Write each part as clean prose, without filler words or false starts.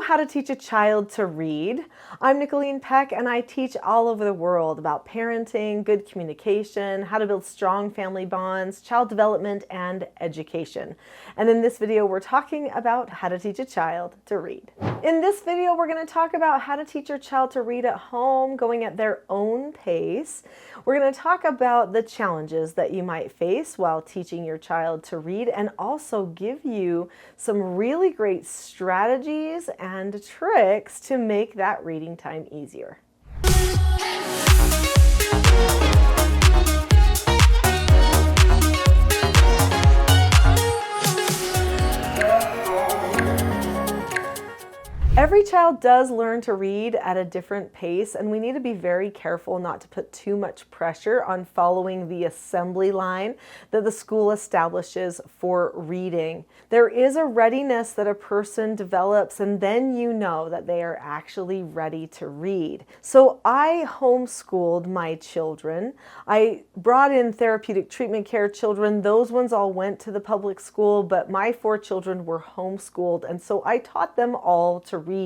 how to teach a child to read. I'm Nicholeen Peck, and I teach all over the world about parenting, good communication, how to build strong family bonds, child development, and education. And in this video, we're talking about how to teach a child to read. In this video, we're going to talk about how to teach your child to read at home, going at their own pace. We're going to talk about the challenges that you might face while teaching your child to read, and also give you some really great strategies and tricks to make that reading time easier. Every child does learn to read at a different pace, and we need to be very careful not to put too much pressure on following the assembly line that the school establishes for reading. There is a readiness that a person develops, and then you know that they are actually ready to read. So I homeschooled my children. I brought in therapeutic treatment care children. Those ones all went to the public school, but my 4 children were homeschooled, and so I taught them all to read.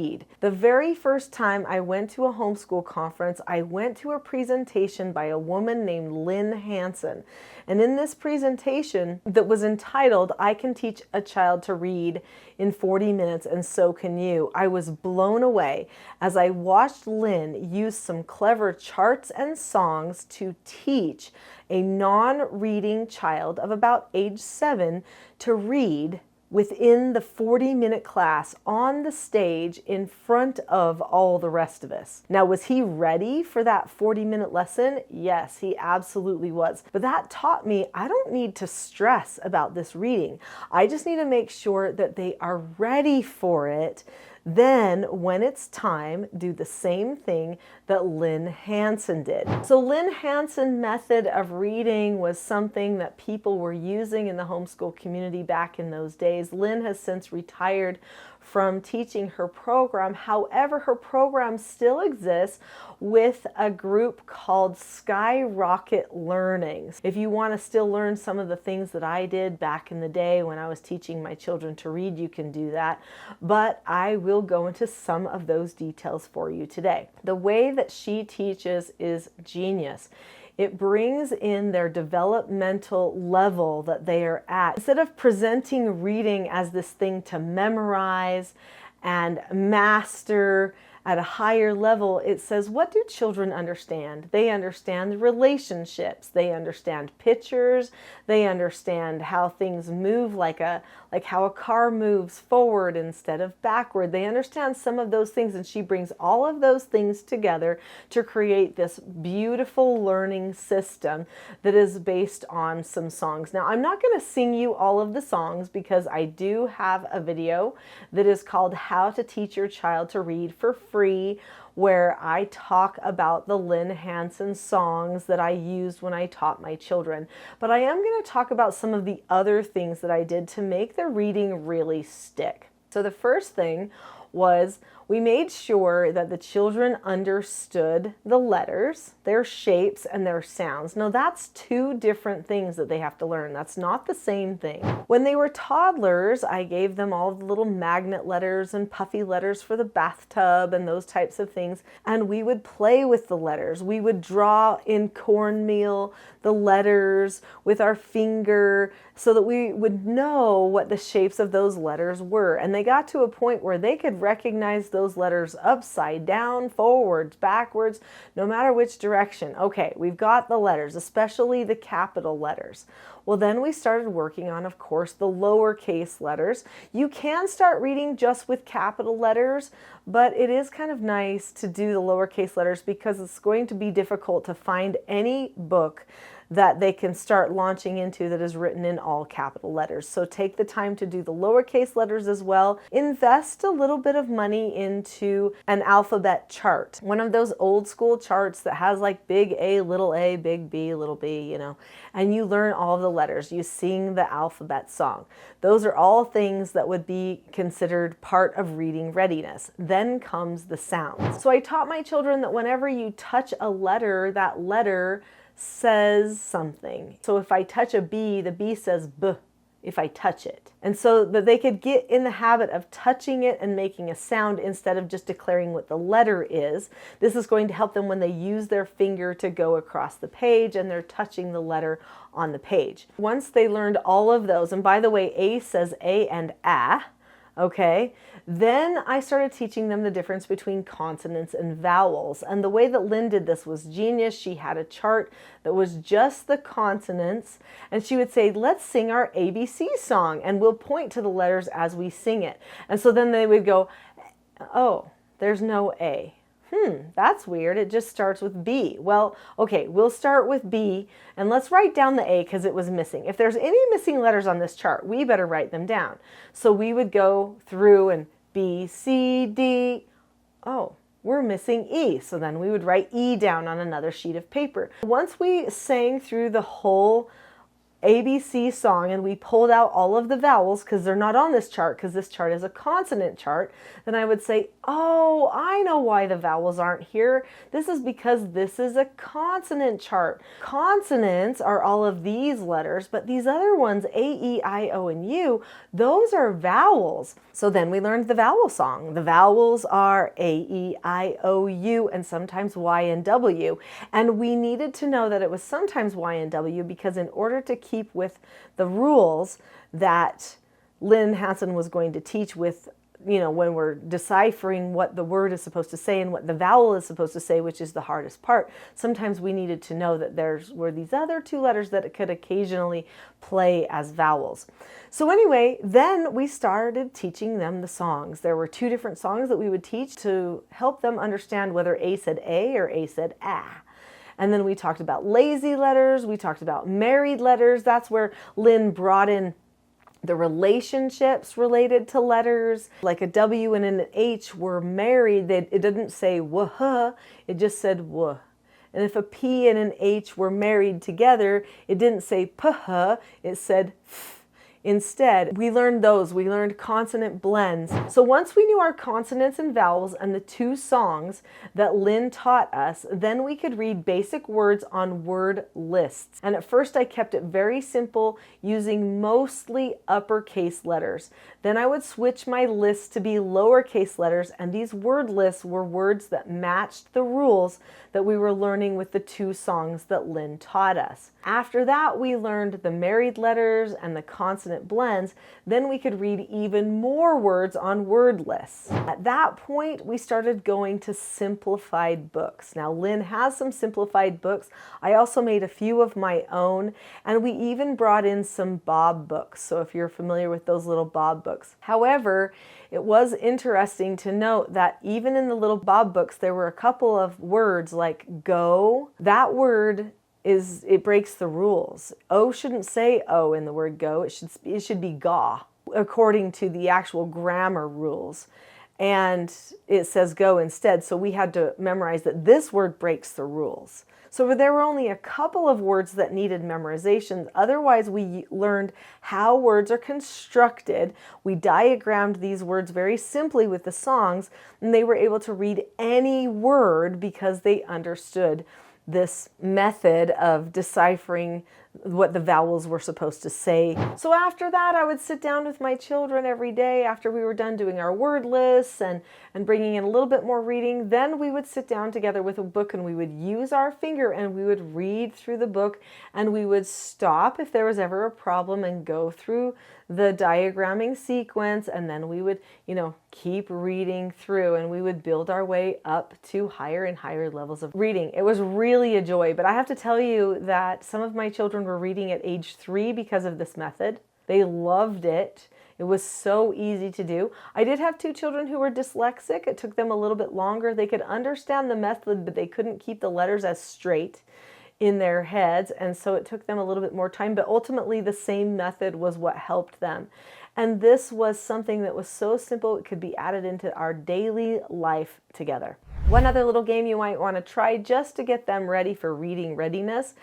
The very first time I went to a homeschool conference, I went to a presentation by a woman named Lynn Hansen. And in this presentation that was entitled, "I Can Teach a Child to Read in 40 Minutes and So Can You," I was blown away as I watched Lynn use some clever charts and songs to teach a non-reading child of about age 7 to read within the 40-minute class on the stage in front of all the rest of us. Now, was he ready for that 40-minute lesson? Yes, he absolutely was. But that taught me I don't need to stress about this reading. I just need to make sure that they are ready for it. Then, when it's time, do the same thing that Lynn Hansen did. So Lynn Hansen method of reading was something that people were using in the homeschool community back in those days. Lynn has since retired from teaching her program. However, her program still exists with a group called Skyrocket Learnings. If you want to still learn some of the things that I did back in the day when I was teaching my children to read, you can do that. But I will go into some of those details for you today. The way that she teaches is genius. It brings in their developmental level that they are at. Instead of presenting reading as this thing to memorize and master at a higher level, it says, what do children understand? They understand the relationships. They understand pictures. They understand how things move, like how a car moves forward instead of backward. They understand some of those things, and she brings all of those things together to create this beautiful learning system that is based on some songs. Now, I'm not going to sing you all of the songs because I do have a video that is called How to Teach Your Child to Read for Free, where I talk about the Lynn Hansen songs that I used when I taught my children. But I am going to talk about some of the other things that I did to make the reading really stick. So the first thing was we made sure that the children understood the letters, their shapes, and their sounds. Now, that's 2 different things that they have to learn. That's not the same thing. When they were toddlers, I gave them all the little magnet letters and puffy letters for the bathtub and those types of things, and we would play with the letters. We would draw in cornmeal the letters with our finger so that we would know what the shapes of those letters were. And they got to a point where they could recognize those letters upside down, forwards, backwards, no matter which direction. Okay, we've got the letters, especially the capital letters. Well, then we started working on, of course, the lowercase letters. You can start reading just with capital letters, but it is kind of nice to do the lowercase letters because it's going to be difficult to find any book that they can start launching into that is written in all capital letters. So take the time to do the lowercase letters as well. Invest a little bit of money into an alphabet chart. One of those old school charts that has like big A, big B, little b, you know, and you learn all of the letters. You sing the alphabet song. Those are all things that would be considered part of reading readiness. Then comes the sounds. So I taught my children that whenever you touch a letter, that letter says something. So if I touch a B, the B says B. if I touch it. And so that they could get in the habit of touching it and making a sound instead of just declaring what the letter is. This is going to help them when they use their finger to go across the page and they're touching the letter on the page. Once they learned all of those, and by the way, A says A and A, okay, then I started teaching them the difference between consonants and vowels. And the way that Lynn did this was genius. She had a chart that was just the consonants, and she would say, let's sing our ABC song, and we'll point to the letters as we sing it. And so then they would go, oh, there's no A. That's weird. It just starts with B. Well, okay, we'll start with B, and let's write down the A because it was missing. If there's any missing letters on this chart, we better write them down. So we would go through and B, C, D. Oh, we're missing E. So then we would write E down on another sheet of paper. Once we sang through the whole ABC song and we pulled out all of the vowels because they're not on this chart because this chart is a consonant chart, then I would say, oh, I know why the vowels aren't here. This is because this is a consonant chart. Consonants are all of these letters, but these other ones, A, E, I, O, and U, those are vowels. So then we learned the vowel song. The vowels are A, E, I, O, U, and sometimes Y and W. And we needed to know that it was sometimes Y and W because in order to keep with the rules that Lynn Hansen was going to teach with, when we're deciphering what the word is supposed to say and what the vowel is supposed to say, which is the hardest part, sometimes we needed to know that were these other two letters that it could occasionally play as vowels. So anyway, then we started teaching them the songs. There were two different songs that we would teach to help them understand whether A said A or A said ah. And then we talked about lazy letters. We talked about married letters. That's where Lynn brought in the relationships related to letters. Like a W and an H were married. It didn't say wuh, it just said wuh. And if a P and an H were married together, it didn't say puh, it said f. Instead, we learned those. We learned consonant blends. So once we knew our consonants and vowels and the two songs that Lynn taught us, then we could read basic words on word lists. And at first I kept it very simple using mostly uppercase letters. Then I would switch my lists to be lowercase letters, and these word lists were words that matched the rules that we were learning with the two songs that Lynn taught us. After that, we learned the married letters and the consonant blends. Then we could read even more words on word lists. At that point, we started going to simplified books. Now, Lynn has some simplified books. I also made a few of my own, and we even brought in some Bob books. So if you're familiar with those little Bob books. However, it was interesting to note that even in the little Bob books, there were a couple of words like go. That word it breaks the rules. O shouldn't say O in the word go. It should be gaw according to the actual grammar rules. And it says go instead. So we had to memorize that this word breaks the rules. So there were only a couple of words that needed memorization. Otherwise, we learned how words are constructed. We diagrammed these words very simply with the songs, and they were able to read any word because they understood this method of deciphering what the vowels were supposed to say. So after that, I would sit down with my children every day after we were done doing our word lists and bringing in a little bit more reading. Then we would sit down together with a book and we would use our finger and we would read through the book, and we would stop if there was ever a problem and go through the diagramming sequence, and then we would, keep reading through, and we would build our way up to higher and higher levels of reading. It was really a joy, but I have to tell you that some of my children were reading at age 3 because of this method. They loved it. It was so easy to do. I did have 2 children who were dyslexic. It took them a little bit longer. They could understand the method, but they couldn't keep the letters as straight in their heads, and so it took them a little bit more time, but ultimately the same method was what helped them. And this was something that was so simple it could be added into our daily life together. One other little game you might want to try just to get them ready for reading readiness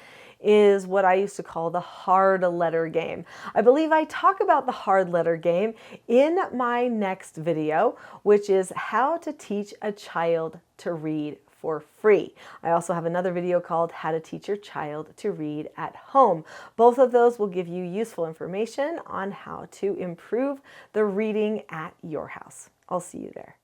is what I used to call the hard letter game. I believe I talk about the hard letter game in my next video, which is how to teach a child to read for free. I also have another video called How to Teach Your Child to Read at Home. Both of those will give you useful information on how to improve the reading at your house. I'll see you there.